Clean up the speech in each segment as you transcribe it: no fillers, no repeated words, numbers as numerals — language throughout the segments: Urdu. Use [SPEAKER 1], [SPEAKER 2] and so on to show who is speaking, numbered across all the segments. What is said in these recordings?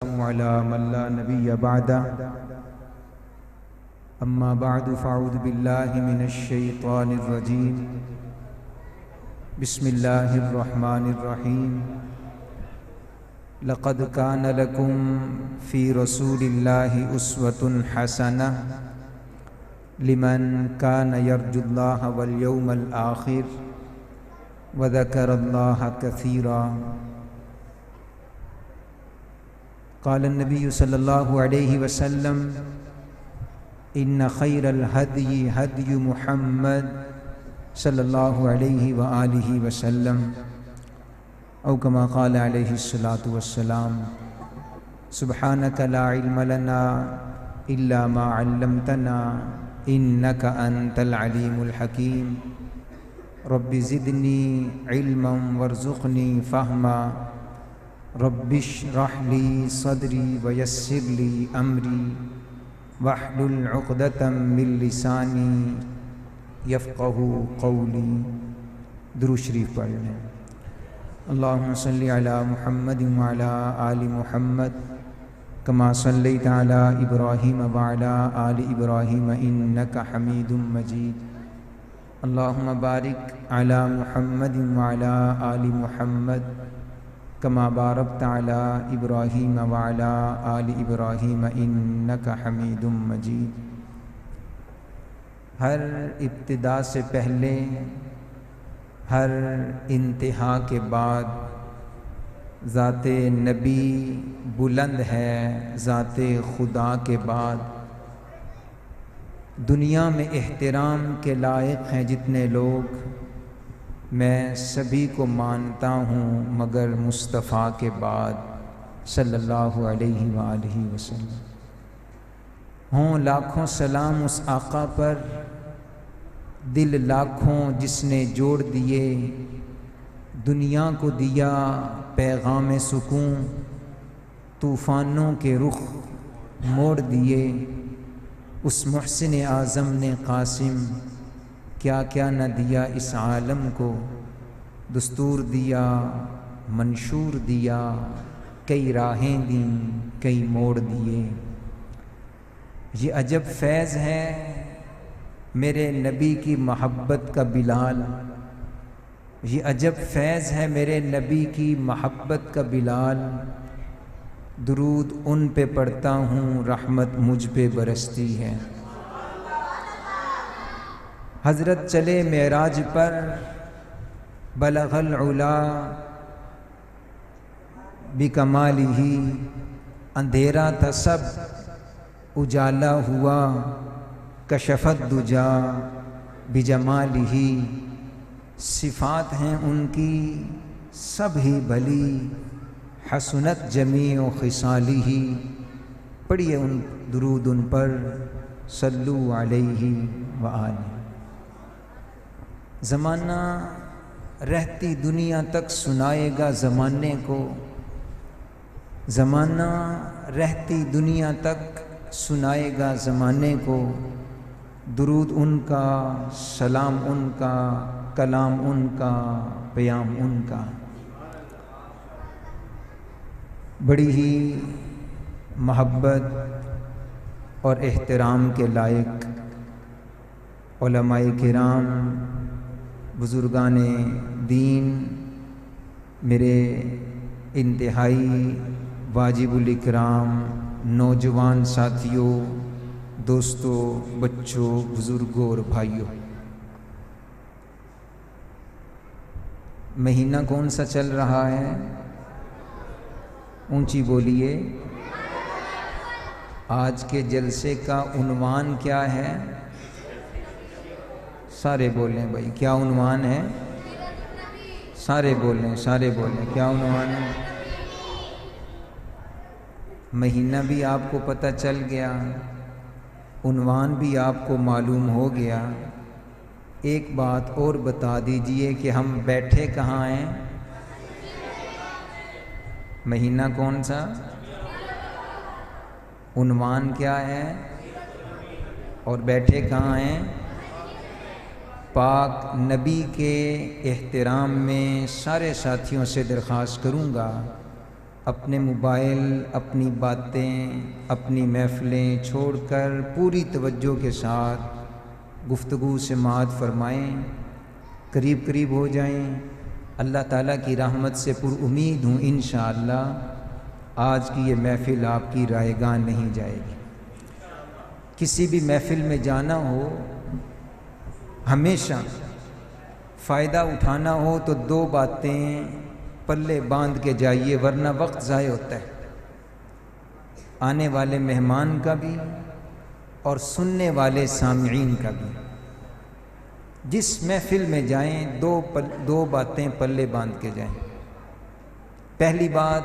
[SPEAKER 1] على من لا نبي بعده أما بعد فأعوذ بالله من الشيطان الرجيم بسم الله الرحمن الرحيم لقد كان لكم في رسول الله أسوة حسنة لمن كان يرجو الله واليوم الآخر وذكر الله كثيرا قال النبي صلى الله عليه وسلم إن خير الهدي هدي محمد صلى الله عليه وآله وسلم أو كما قال عليه الصلاة والسلام سبحانك لا علم لنا إلا ما علمتنا إنك أنت العليم الحكيم رب زدني علما وارزقني فهما رب اشرح لي صدري ويسر لي أمري واحلل عقدة من لساني يفقه قولي. درود شریف پڑھ لیں. اللهم صل على محمد وعلى آل محمد كما صليت على إبراهيم وعلى آل إبراهيم إنك حميد مجيد. اللهم بارك على محمد وعلى آل محمد كما باركت على إبراهيم وعلى آل إبراهيم إنك حميد مجيد. ہر ابتدا سے پہلے، ہر انتہا کے بعد ذات نبی بلند ہے. ذات خدا کے بعد دنیا میں احترام کے لائق ہیں جتنے لوگ، میں سبھی کو مانتا ہوں مگر مصطفیٰ کے بعد صلی اللہ علیہ وآلہ وسلم. ہوں لاکھوں سلام اس آقا پر، دل لاکھوں جس نے جوڑ دیے، دنیا کو دیا پیغام سکون، طوفانوں کے رخ موڑ دیے. اس محسن اعظم نے قاسم کیا کیا نہ دیا اس عالم کو، دستور دیا، منشور دیا، کئی راہیں دیں، کئی موڑ دیے. یہ عجب فیض ہے میرے نبی کی محبت کا بلال، یہ عجب فیض ہے میرے نبی کی محبت کا بلال. درود ان پہ پڑھتا ہوں رحمت مجھ پہ برستی ہے. حضرت چلے معراج پر بلغ العلا بکمالہ، اندھیرا تھا سب اجالا ہوا، کشف الدجا بجمالہ. صفات ہیں ان کی سب ہی بھلی، حسنت جمیع خصالہ. پڑھیے ان درود ان پر، صلو علیہ وآلہ. زمانہ رہتی دنیا تک سنائے گا زمانے کو، زمانہ رہتی دنیا تک سنائے گا زمانے کو. درود ان کا، سلام ان کا، کلام ان کا، پیام ان کا. بڑی ہی محبت اور احترام کے لائق علماء کرام، بزرگان دین، میرے انتہائی واجب الاکرام نوجوان ساتھیوں، دوستوں، بچوں، بزرگوں اور بھائیوں. مہینہ کون سا چل رہا ہے؟ اونچی بولیے. آج کے جلسے کا عنوان کیا ہے؟ سارے بولیں بھائی، کیا عنوان ہے؟ سارے بولیں، سارے بولیں، کیا عنوان ہے؟ مہینہ بھی آپ کو پتہ چل گیا، عنوان بھی آپ کو معلوم ہو گیا. ایک بات اور بتا دیجئے کہ ہم بیٹھے کہاں ہیں؟ مہینہ کون سا؟ عنوان کیا ہے؟ اور بیٹھے کہاں ہیں؟ پاک نبی کے احترام میں سارے ساتھیوں سے درخواست کروں گا اپنے موبائل، اپنی باتیں، اپنی محفلیں چھوڑ کر پوری توجہ کے ساتھ گفتگو سماعت فرمائیں، قریب قریب ہو جائیں۔ اللہ تعالیٰ کی رحمت سے پر امید ہوں انشاءاللہ آج کی یہ محفل آپ کی رائیگاں نہیں جائے گی۔ کسی بھی محفل میں جانا ہو ہمیشہ فائدہ اٹھانا ہو تو دو باتیں پلے باندھ کے جائیے، ورنہ وقت ضائع ہوتا ہے، آنے والے مہمان کا بھی اور سننے والے سامعین کا بھی۔ جس محفل میں جائیں دو باتیں پلے باندھ کے جائیں۔ پہلی بات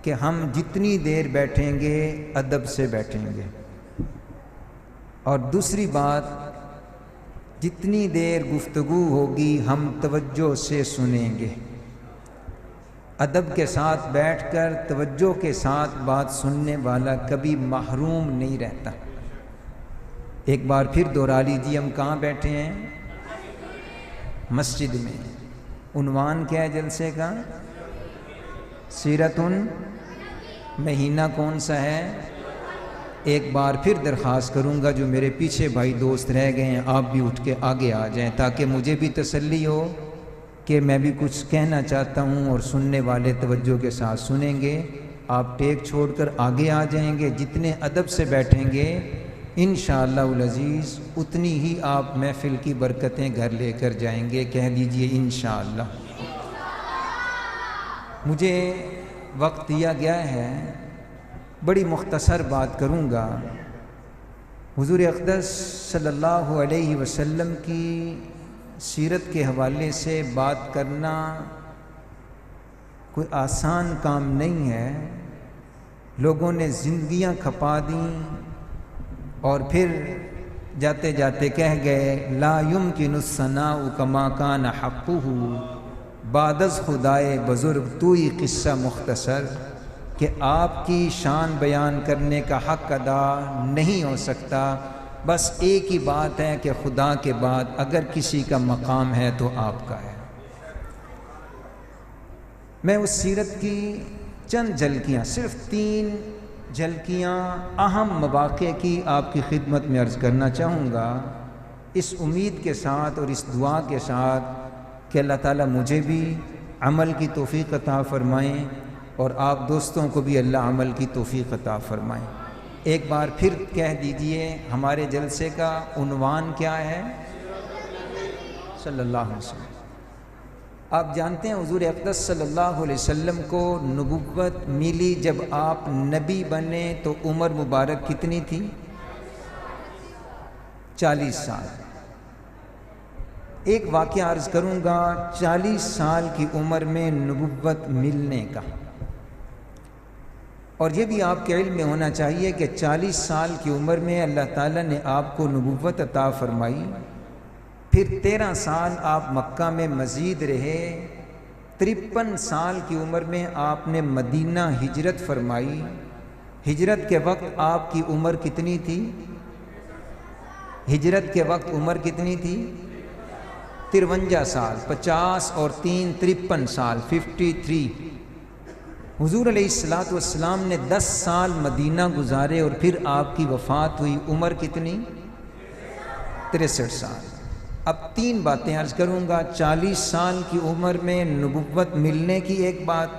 [SPEAKER 1] کہ ہم جتنی دیر بیٹھیں گے ادب سے بیٹھیں گے، اور دوسری بات جتنی دیر گفتگو ہوگی ہم توجہ سے سنیں گے۔ ادب کے ساتھ بیٹھ کر توجہ کے ساتھ بات سننے والا کبھی محروم نہیں رہتا۔ ایک بار پھر دوہرا لیجیے، ہم کہاں بیٹھے ہیں؟ مسجد میں۔ عنوان کیا ہے جلسے کا؟ سیرت مہینہ کون سا ہے؟ ایک بار پھر درخواست کروں گا جو میرے پیچھے بھائی دوست رہ گئے ہیں آپ بھی اٹھ کے آگے آ جائیں تاکہ مجھے بھی تسلی ہو کہ میں بھی کچھ کہنا چاہتا ہوں اور سننے والے توجہ کے ساتھ سنیں گے۔ آپ ٹیک چھوڑ کر آگے آ جائیں گے، جتنے ادب سے بیٹھیں گے انشاءاللہ العزیز اتنی ہی آپ محفل کی برکتیں گھر لے کر جائیں گے۔ کہہ دیجئے انشاءاللہ۔ مجھے وقت دیا گیا ہے، بڑی مختصر بات کروں گا۔ حضور اقدس صلی اللہ علیہ وسلم کی سیرت کے حوالے سے بات کرنا کوئی آسان کام نہیں ہے۔ لوگوں نے زندگیاں کھپا دیں اور پھر جاتے جاتے کہہ گئے لا یمکن الثناء کما کان حقہ، بعد از خدائے بزرگ توئی قصہ مختصر، کہ آپ کی شان بیان کرنے کا حق ادا نہیں ہو سکتا۔ بس ایک ہی بات ہے کہ خدا کے بعد اگر کسی کا مقام ہے تو آپ کا ہے۔ میں اس سیرت کی چند جھلکیاں، صرف 3 جھلکیاں اہم مواقع کی آپ کی خدمت میں عرض کرنا چاہوں گا، اس امید کے ساتھ اور اس دعا کے ساتھ کہ اللہ تعالیٰ مجھے بھی عمل کی توفیق عطا فرمائیں اور آپ دوستوں کو بھی اللہ عمل کی توفیق عطا فرمائیں۔ ایک بار پھر کہہ دیجئے ہمارے جلسے کا عنوان کیا ہے؟ صلی اللہ علیہ وسلم۔ آپ جانتے ہیں حضور اقدس صلی اللہ علیہ وسلم کو نبوت ملی جب آپ نبی بنے تو عمر مبارک کتنی تھی؟ 40 سال۔ ایک واقعہ عرض کروں گا 40 سال کی عمر میں نبوت ملنے کا، اور یہ بھی آپ کے علم میں ہونا چاہیے کہ 40 سال کی عمر میں اللہ تعالیٰ نے آپ کو نبوت عطا فرمائی، پھر 13 سال آپ مکہ میں مزید رہے، 53 سال کی عمر میں آپ نے مدینہ ہجرت فرمائی۔ ہجرت کے وقت آپ کی عمر کتنی تھی؟ ہجرت کے وقت عمر کتنی تھی؟ 53 سال، 50 اور 3 53 سال، 53۔ حضور علیہ السلام نے 10 سال مدینہ گزارے اور پھر آپ کی وفات ہوئی، عمر کتنی؟ 63 سال۔ اب 3 باتیں عرض کروں گا، 40 سال کی عمر میں نبوت ملنے کی ایک بات،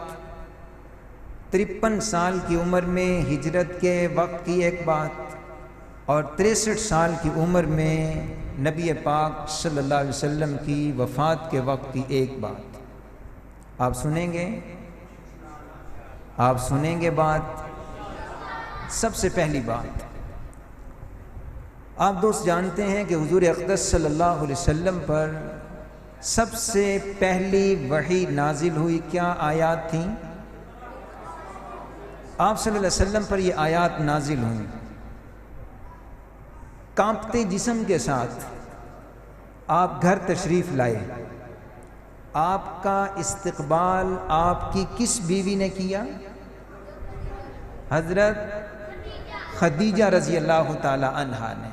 [SPEAKER 1] 53 سال کی عمر میں ہجرت کے وقت کی ایک بات، اور 63 سال کی عمر میں نبی پاک صلی اللہ علیہ وسلم کی وفات کے وقت کی ایک بات۔ آپ سنیں گے؟ آپ سنیں گے بات؟ سب سے پہلی بات، آپ دوست جانتے ہیں کہ حضور اقدس صلی اللہ علیہ وسلم پر سب سے پہلی وحی نازل ہوئی کیا آیات تھیں؟ آپ صلی اللہ علیہ وسلم پر یہ آیات نازل ہوئیں۔ کانپتے جسم کے ساتھ آپ گھر تشریف لائے، آپ کا استقبال آپ کی کس بیوی نے کیا؟ حضرت خدیجہ رضی اللہ تعالی عنہا نے۔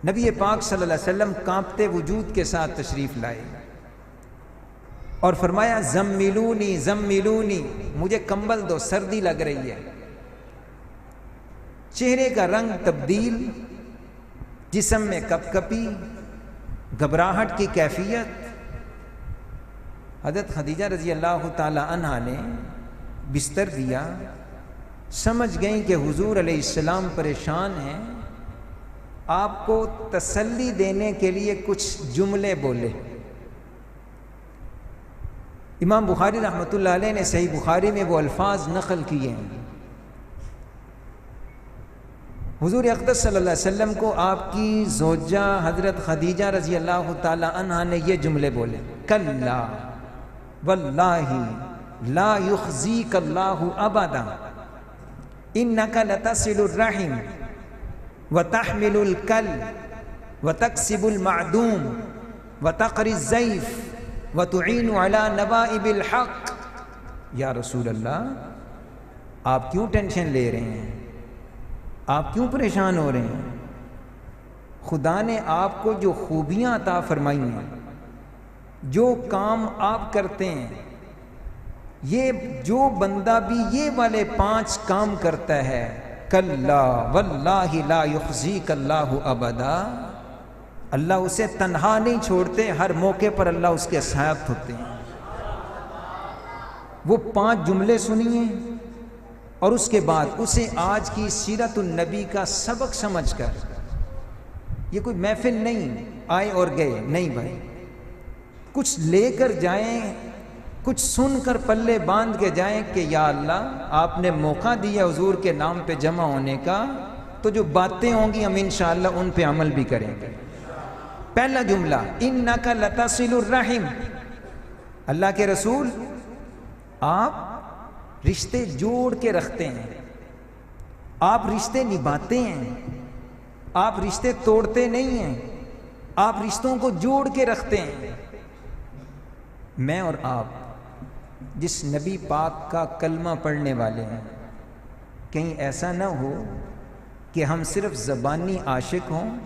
[SPEAKER 1] نبی پاک صلی اللہ علیہ وسلم کانپتے وجود کے ساتھ تشریف لائے اور فرمایا زملونی زملونی، مجھے کمبل دو، سردی لگ رہی ہے۔ چہرے کا رنگ تبدیل، جسم میں کپ کپی، گھبراہٹ کی کیفیت۔ حضرت خدیجہ رضی اللہ تعالی عنہا نے بستر دیا، سمجھ گئیں کہ حضور علیہ السلام پریشان ہیں، آپ کو تسلی دینے کے لیے کچھ جملے بولے۔ امام بخاری رحمۃ اللہ علیہ نے صحیح بخاری میں وہ الفاظ نقل کیے ہیں۔ حضور اقدس صلی اللہ علیہ وسلم کو آپ کی زوجہ حضرت خدیجہ رضی اللہ تعالی عنہا نے یہ جملے بولے، کلا واللہ لا یخزیک اللہ ابدا انک لتصل الرحم وتحمل الکل وتکسب المعدوم وتقری الضیف وتعین علی نوائب الحق۔ یا رسول اللہ، آپ کیوں ٹینشن لے رہے ہیں؟ آپ کیوں پریشان ہو رہے ہیں؟ خدا نے آپ کو جو خوبیاں عطا فرمائی ہیں، جو کام آپ کرتے ہیں، یہ جو بندہ بھی یہ والے 5 کام کرتا ہے، کلا واللہ لا یخزیک اللہ ابدا، اللہ اسے تنہا نہیں چھوڑتے، ہر موقع پر اللہ اس کے ساتھ ہوتے ہیں۔ وہ 5 جملے سنیے اور اس کے بعد اسے آج کی سیرت النبی کا سبق سمجھ کر، یہ کوئی محفل نہیں آئے اور گئے، نہیں بھائی، کچھ لے کر جائیں، کچھ سن کر پلے باندھ کے جائیں کہ یا اللہ آپ نے موقع دیا حضور کے نام پہ جمع ہونے کا، تو جو باتیں ہوں گی ہم انشاءاللہ ان پہ عمل بھی کریں گے۔ پہلا جملہ، انک لتصل الرحم، اللہ کے رسول آپ رشتے جوڑ کے رکھتے ہیں، آپ رشتے نبھاتے ہیں، آپ رشتے توڑتے نہیں ہیں، آپ رشتوں کو جوڑ کے رکھتے ہیں۔ میں اور آپ جس نبی پاک کا کلمہ پڑھنے والے ہیں، کہیں ایسا نہ ہو کہ ہم صرف زبانی عاشق ہوں،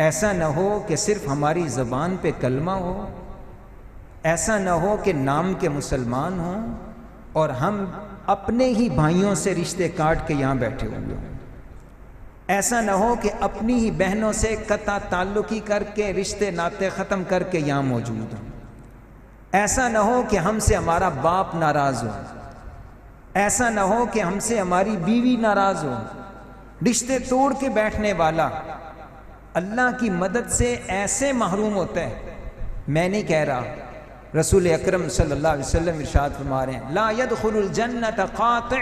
[SPEAKER 1] ایسا نہ ہو کہ صرف ہماری زبان پہ کلمہ ہو، ایسا نہ ہو کہ نام کے مسلمان ہوں اور ہم اپنے ہی بھائیوں سے رشتے کاٹ کے یہاں بیٹھے ہوئے ہوں، ایسا نہ ہو کہ اپنی ہی بہنوں سے قطع تعلقی کر کے رشتے ناطے ختم کر کے یہاں موجود ہوں، ایسا نہ ہو کہ ہم سے ہمارا باپ ناراض ہو، ایسا نہ ہو کہ ہم سے ہماری بیوی ناراض ہو۔ رشتے توڑ کے بیٹھنے والا اللہ کی مدد سے ایسے محروم ہوتا ہے۔ میں نہیں کہہ رہا، رسول اکرم صلی اللہ علیہ وسلم ارشاد فرما رہے ہیں، لا يدخل الجنت قاطع،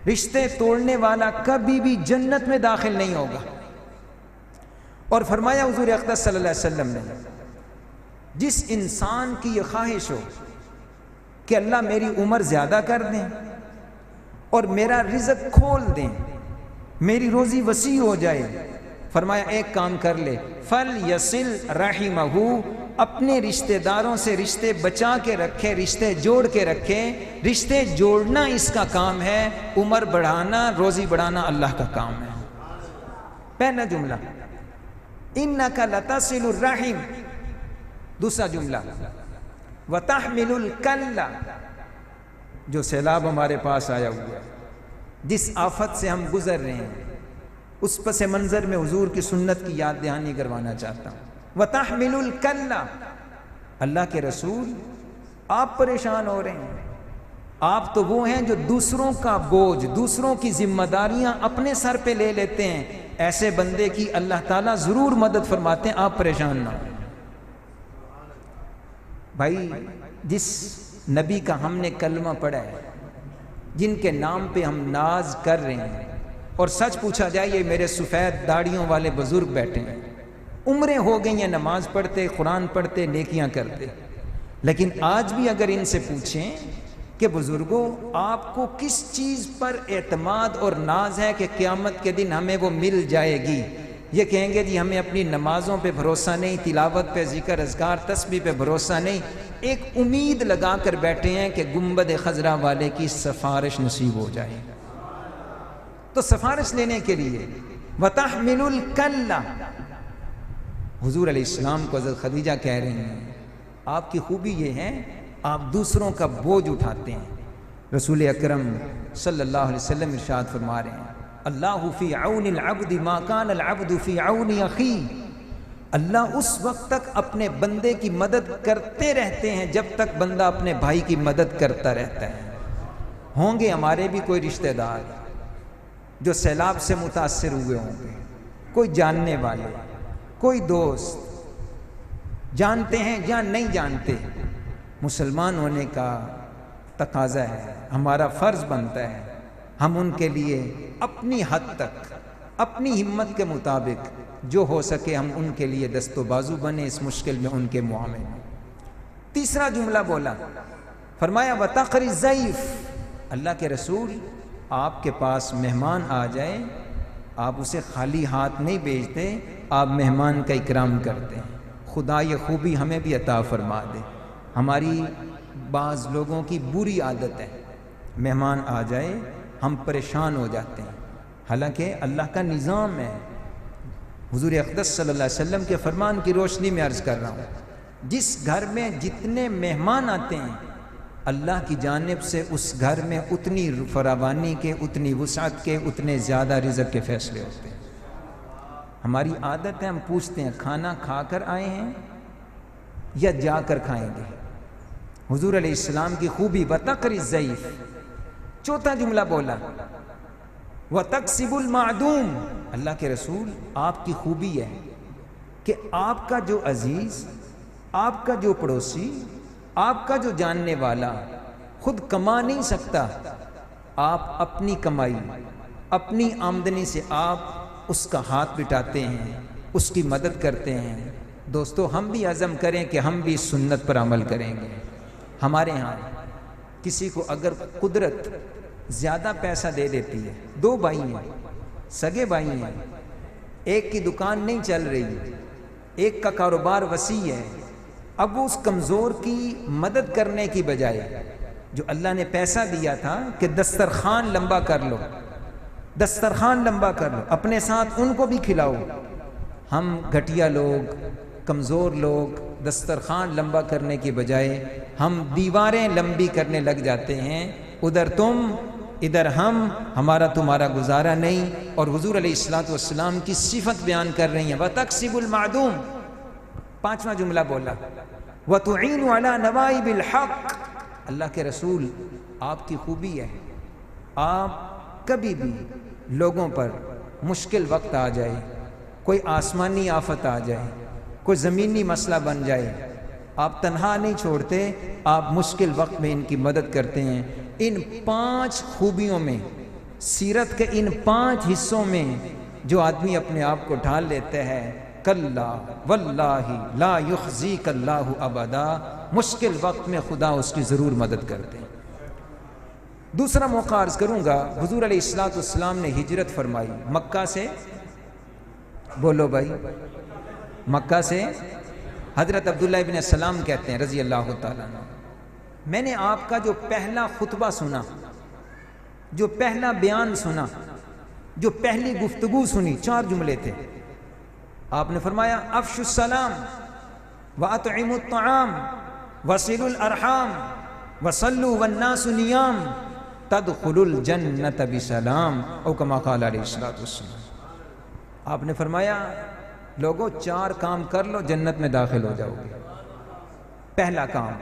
[SPEAKER 1] رشتے توڑنے والا کبھی بھی جنت میں داخل نہیں ہوگا۔ اور فرمایا حضور اقدس صلی اللہ علیہ وسلم نے، جس انسان کی یہ خواہش ہو کہ اللہ میری عمر زیادہ کر دیں اور میرا رزق کھول دیں، میری روزی وسیع ہو جائے، فرمایا ایک کام کر لے، فَلْيَصِلْ رَحِمَهُ، اپنے رشتہ داروں سے رشتے بچا کے رکھے، رشتے جوڑ کے رکھے۔ رشتے جوڑنا اس کا کام ہے، عمر بڑھانا، روزی بڑھانا اللہ کا کام ہے۔ پہلا جملہ اِنَّكَ لَتَصِلُ الرَّحِمَ، دوسرا جملہ وَتَحْمِلُ الْكَلَّ، جو سیلاب ہمارے پاس آیا ہوا ہے، جس آفت سے ہم گزر رہے ہیں، اس پس منظر میں حضور کی سنت کی یاد دہانی کروانا چاہتا ہوں۔ وَتَحْمِلُ الْكَلَّ، اللہ کے رسول آپ پریشان ہو رہے ہیں، آپ تو وہ ہیں جو دوسروں کا بوجھ، دوسروں کی ذمہ داریاں اپنے سر پہ لے لیتے ہیں، ایسے بندے کی اللہ تعالیٰ ضرور مدد فرماتے ہیں، آپ پریشان نہ ہوں۔ بھائی، جس نبی کا ہم نے کلمہ پڑھا ہے، جن کے نام پہ ہم ناز کر رہے ہیں، اور سچ پوچھا جائے یہ میرے سفید داڑھیوں والے بزرگ بیٹھے ہیں، عمریں ہو گئی ہیں نماز پڑھتے، قرآن پڑھتے، نیکیاں کرتے، لیکن آج بھی اگر ان سے پوچھیں کہ بزرگوں آپ کو کس چیز پر اعتماد اور ناز ہے کہ قیامت کے دن ہمیں وہ مل جائے گی، یہ کہیں گے جی ہمیں اپنی نمازوں پہ بھروسہ نہیں، تلاوت پہ، ذکر اذکار تسبیح پہ بھروسہ نہیں، ایک امید لگا کر بیٹھے ہیں کہ گنبد خضرا والے کی سفارش نصیب ہو جائے۔ تو سفارش لینے کے لیے وَتَحْمِلُ الْكَلَّ، حضور علیہ السلام کو حضرت خدیجہ کہہ رہی ہیں آپ کی خوبی یہ ہے آپ دوسروں کا بوجھ اٹھاتے ہیں۔ رسول اکرم صلی اللہ علیہ وسلم ارشاد فرما رہے ہیں اللہ فی عون العبد ما کان العبد فی عون اخی، اللہ اس وقت تک اپنے بندے کی مدد کرتے رہتے ہیں جب تک بندہ اپنے بھائی کی مدد کرتا رہتا ہے۔ ہوں گے ہمارے بھی کوئی رشتہ دار جو سیلاب سے متاثر ہوئے ہوں گے، کوئی جاننے والے، کوئی دوست، جانتے ہیں یا نہیں جانتے، مسلمان ہونے کا تقاضا ہے، ہمارا فرض بنتا ہے ہم ان کے لیے اپنی حد تک اپنی ہمت کے مطابق جو ہو سکے ہم ان کے لیے دست و بازو بنے اس مشکل میں ان کے معاملے میں۔ تیسرا جملہ بولا، فرمایا وَتَقْرِ الضَّيْفَ، اللہ کے رسول آپ کے پاس مہمان آ جائے آپ اسے خالی ہاتھ نہیں بھیجتے، آپ مہمان کا اکرام کرتے ہیں۔ خدا یہ خوبی ہمیں بھی عطا فرما دے۔ ہماری بعض لوگوں کی بری عادت ہے، مہمان آ جائے ہم پریشان ہو جاتے ہیں، حالانکہ اللہ کا نظام ہے۔ حضور اقدس صلی اللہ علیہ وسلم کے فرمان کی روشنی میں عرض کر رہا ہوں، جس گھر میں جتنے مہمان آتے ہیں اللہ کی جانب سے اس گھر میں اتنی فراوانی کے، اتنی وسعت کے، اتنے زیادہ رزق کے فیصلے ہوتے ہیں۔ ہماری عادت ہے ہم پوچھتے ہیں کھانا کھا کر آئے ہیں یا جا کر کھائیں گے۔ حضور علیہ السلام کی خوبی وَتَقْرِ الضَّيْفَ۔ چوتھا جملہ بولا وَتَكْسِبُ الْمَعْدُومَ، اللہ کے رسول آپ کی خوبی ہے کہ آپ کا جو عزیز، آپ کا جو پڑوسی، آپ کا جو جاننے والا خود کما نہیں سکتا، آپ اپنی کمائی اپنی آمدنی سے آپ اس کا ہاتھ بٹاتے ہیں، اس کی مدد کرتے ہیں۔ دوستو ہم بھی عزم کریں کہ ہم بھی سنت پر عمل کریں گے۔ ہمارے ہاں کسی کو اگر قدرت زیادہ پیسہ دے دیتی ہے، دو بھائی ہیں، سگے بھائی ہیں، ایک کی دکان نہیں چل رہی، ایک کا کاروبار وسیع ہے، اب وہ اس کمزور کی مدد کرنے کی بجائے جو اللہ نے پیسہ دیا تھا کہ دسترخوان لمبا کر لو، دسترخوان لمبا کر لو، اپنے ساتھ ان کو بھی کھلاؤ، ہم گھٹیا لوگ، کمزور لوگ دسترخوان لمبا کرنے کی بجائے ہم دیواریں لمبی کرنے لگ جاتے ہیں، ادھر تم ادھر ہم، ہمارا تمہارا گزارا نہیں۔ اور حضور علیہ الصلوۃ والسلام کی صفت بیان کر رہی ہیں وَتَكْسِبُ الْمَعْدُومَ۔ پانچواں جملہ بولا وَتُعِينُ عَلَى نَوَائِبِ الْحَقِّ، اللہ کے رسول آپ کی خوبی ہے آپ کبھی بھی لوگوں پر مشکل وقت آ جائے، کوئی آسمانی آفت آ جائے، کوئی زمینی مسئلہ بن جائے، آپ تنہا نہیں چھوڑتے، آپ مشکل وقت میں ان کی مدد کرتے ہیں۔ ان 5 خوبیوں میں، سیرت کے ان 5 حصوں میں جو آدمی اپنے آپ کو ڈھال لیتے ہیں، کلا واللہ لا یخزیک اللہ ابدا، مشکل وقت میں خدا اس کی ضرور مدد کرتے ہیں۔ دوسرا موقع عرض کروں گا، حضور علیہ الصلوۃ والسلام نے ہجرت فرمائی مکہ سے، بولو بھائی، مکہ سے۔ حضرت عبداللہ ابن السلام کہتے ہیں رضی اللہ تعالیٰ عنہ، میں نے آپ کا جو پہلا خطبہ سنا، جو پہلا بیان سنا، جو پہلی گفتگو سنی، 4 جملے تھے۔ آپ نے فرمایا افشوا السلام واطعموا الطعام وصلوا الارحام وصلوا والناس نیام تدخلوا الجنة بسلام، او کما قال علیہ الصلوۃ والسلام۔ آپ نے فرمایا لوگوں 4 کام کر لو جنت میں داخل ہو جاؤ گے۔ پہلا کام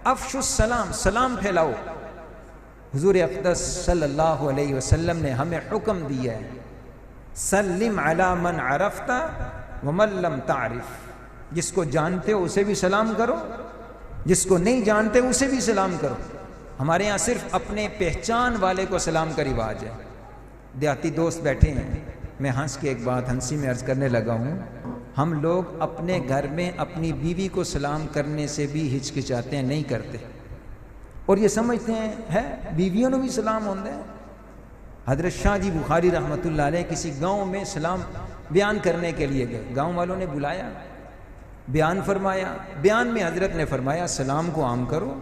[SPEAKER 1] افشوا السلام، سلام پھیلاؤ۔ حضور اقدس صلی اللہ علیہ وسلم نے ہمیں حکم دیا ہے سلم علی من عرفت ومن لم تعرف، جس کو جانتے ہو اسے بھی سلام کرو، جس کو نہیں جانتے اسے بھی سلام کرو۔ ہمارے ہاں صرف اپنے پہچان والے کو سلام کا رواج ہے۔ دیہاتی دوست بیٹھے ہیں، میں ہنس کے ایک بات ہنسی میں عرض کرنے لگا ہوں، ہم لوگ اپنے گھر میں اپنی بیوی کو سلام کرنے سے بھی ہچکچاتے ہیں، نہیں کرتے، اور یہ سمجھتے ہیں ہے بیویوں نے بھی سلام ہوندے ہیں۔ حضرت شاہ جی بخاری رحمۃ اللہ علیہ کسی گاؤں میں سلام بیان کرنے کے لیے گئے، گاؤں والوں نے بلایا، بیان فرمایا، بیان میں حضرت نے فرمایا سلام کو عام کرو،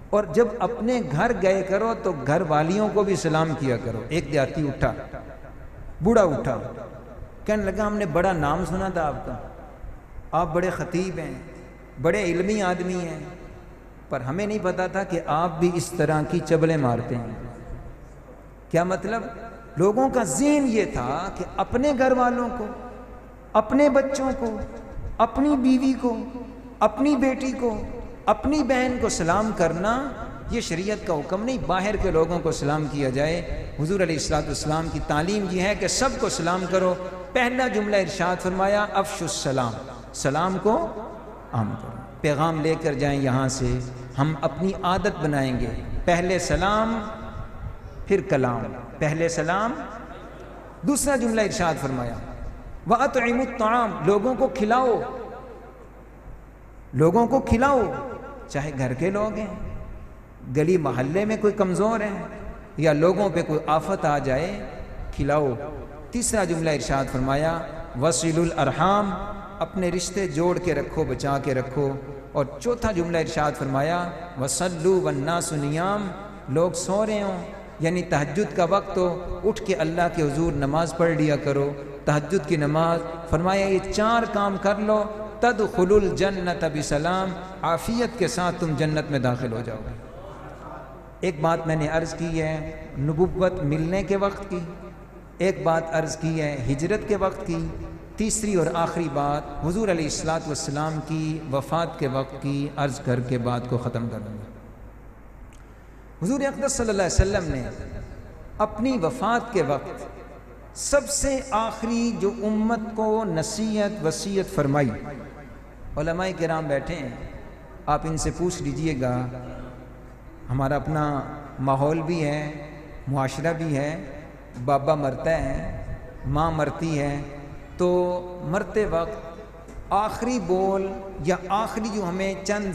[SPEAKER 1] اور جب اپنے گھر گئے کرو تو گھر والیوں کو بھی سلام کیا کرو۔ ایک دیہاتی اٹھا، بوڑھا اٹھا، کہنے لگا ہم نے بڑا نام سنا تھا آپ کا، آپ بڑے خطیب ہیں، بڑے علمی آدمی ہیں، پر ہمیں نہیں پتا تھا کہ آپ بھی اس طرح کی چبلیں مارتے ہیں۔ کیا مطلب؟ لوگوں کا ذہن یہ تھا کہ اپنے گھر والوں کو، اپنے بچوں کو، اپنی بیوی کو، اپنی بیٹی کو، اپنی بہن کو سلام کرنا یہ شریعت کا حکم نہیں، باہر کے لوگوں کو سلام کیا جائے۔ حضور علیہ السلام کی تعلیم یہ ہے کہ سب کو سلام کرو۔ پہلا جملہ ارشاد فرمایا افشوا السلام، سلام کو عام کرو، پیغام لے کر جائیں یہاں سے۔ ہم اپنی عادت بنائیں گے، پہلے سلام پھر کلام، پہلے سلام۔ دوسرا جملہ ارشاد فرمایا وَأَطْعِمُوا الطَّعَامَ، لوگوں کو کھلاؤ، لوگوں کو کھلاؤ، چاہے گھر کے لوگ ہیں، گلی محلے میں کوئی کمزور ہے، یا لوگوں پہ کوئی آفت آ جائے، کھلاؤ۔ تیسرا جملہ ارشاد فرمایا وَصِلُوا الْأَرْحَامَ، اپنے رشتے جوڑ کے رکھو، بچا کے رکھو۔ اور چوتھا جملہ ارشاد فرمایا وَصَلُّوا وَالنَّاسُ نِيَامٌ، لوگ سو رہے ہوں، یعنی تہجد کا وقت ہو، اٹھ کے اللہ کے حضور نماز پڑھ لیا کرو، تہجد کی نماز۔ فرمایا یہ 4 کام کر لو تدخلوا الجنت بسلام، عافیت کے ساتھ تم جنت میں داخل ہو جاؤ گے۔ ایک بات میں نے عرض کی ہے نبوت ملنے کے وقت کی، ایک بات عرض کی ہے ہجرت کے وقت کی، تیسری اور آخری بات حضور علیہ السلام کی وفات کے وقت کی عرض کر کے بات کو ختم کر دوں گا۔ حضور اقدس صلی اللہ علیہ وسلم نے اپنی وفات کے وقت سب سے آخری جو امت کو نصیحت وصیت فرمائی، علماء کرام بیٹھے ہیں، آپ ان سے پوچھ لیجئے گا، ہمارا اپنا ماحول بھی ہے، معاشرہ بھی ہے، بابا مرتا ہے، ماں مرتی ہے، تو مرتے وقت آخری بول یا آخری جو ہمیں چند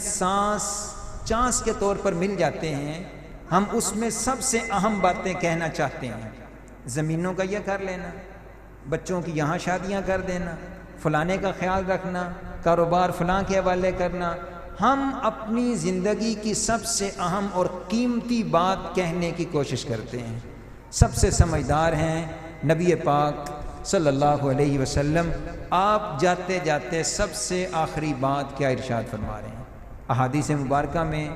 [SPEAKER 1] چانس کے طور پر مل جاتے ہیں، ہم اس میں سب سے اہم باتیں کہنا چاہتے ہیں۔ زمینوں کا یہ کر لینا، بچوں کی یہاں شادیاں کر دینا، فلانے کا خیال رکھنا، کاروبار فلاں کے حوالے کرنا۔ ہم اپنی زندگی کی سب سے اہم اور قیمتی بات کہنے کی کوشش کرتے ہیں۔ سب سے سمجھدار ہیں نبی پاک صلی اللہ علیہ وسلم، آپ جاتے جاتے سب سے آخری بات کیا ارشاد فرما رہے ہیں؟ احادیث مبارکہ میں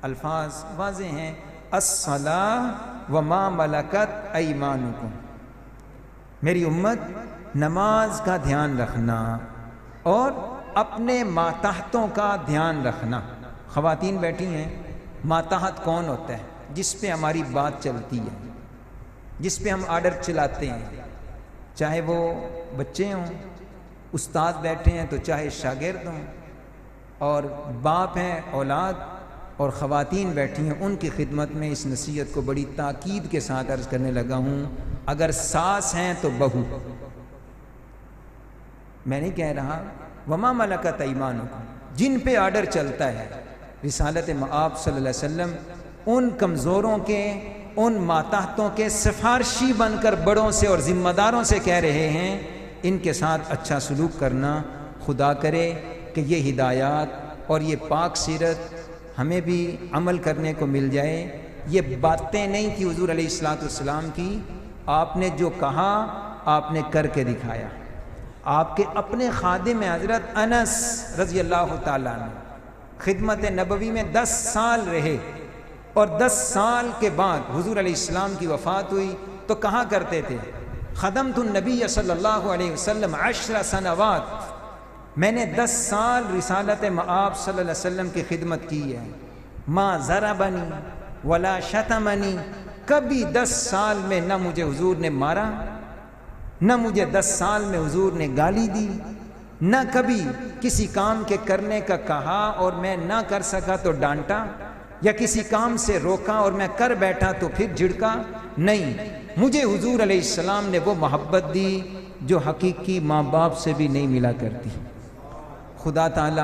[SPEAKER 1] الفاظ واضح ہیں، الصلاۃ وما ملکت ایمانکم، میری امت نماز کا دھیان رکھنا اور اپنے ماتحتوں کا دھیان رکھنا۔ خواتین بیٹھی ہیں، ماتحت کون ہوتا ہے؟ جس پہ ہماری بات چلتی ہے، جس پہ ہم آرڈر چلاتے ہیں، چاہے وہ بچے ہوں، استاد بیٹھے ہیں تو چاہے شاگرد ہوں، اور باپ ہیں، اولاد، اور خواتین بیٹھی ہیں، ان کی خدمت میں اس نصیحت کو بڑی تاکید کے ساتھ عرض کرنے لگا ہوں۔ اگر ساس ہیں تو بہو، میں نہیں کہہ رہا وما ملکت ایمانکم، جن پہ آرڈر چلتا ہے رسالت مآب صلی اللہ علیہ وسلم، ان کمزوروں کے، ان ماتحتوں کے سفارشی بن کر بڑوں سے اور ذمہ داروں سے کہہ رہے ہیں، ان کے ساتھ اچھا سلوک کرنا۔ خدا کرے کہ یہ ہدایات اور یہ پاک سیرت ہمیں بھی عمل کرنے کو مل جائے۔ یہ باتیں نہیں تھی حضور علیہ السلام کی، آپ نے جو کہا آپ نے کر کے دکھایا۔ آپ کے اپنے خادم حضرت انس رضی اللہ تعالیٰ عنہ خدمت نبوی میں 10 سال رہے، اور 10 سال کے بعد حضور علیہ السلام کی وفات ہوئی تو کہا کرتے تھے خدمت النبی صلی اللہ علیہ وسلم 10 سنوات، میں نے 10 سال رسالت مآب صلی اللہ علیہ وسلم کی خدمت کی ہے۔ ما ضربنی ولا شتمنی، کبھی 10 سال میں نہ مجھے حضور نے مارا، نہ مجھے 10 سال میں حضور نے گالی دی، نہ کبھی کسی کام کے کرنے کا کہا اور میں نہ کر سکا تو ڈانٹا، یا کسی کام سے روکا اور میں کر بیٹھا تو پھر جھڑکا۔ نہیں، مجھے حضور علیہ السلام نے وہ محبت دی جو حقیقی ماں باپ سے بھی نہیں ملا کرتی۔ خدا تعالی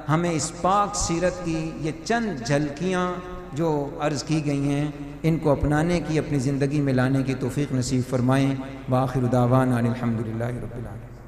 [SPEAKER 1] ہمیں اس پاک سیرت کی یہ چند جھلکیاں جو عرض کی گئی ہیں، ان کو اپنانے کی، اپنی زندگی میں لانے کی توفیق نصیب فرمائیں۔ وآخر دعوانا الحمدللہ رب العالمین۔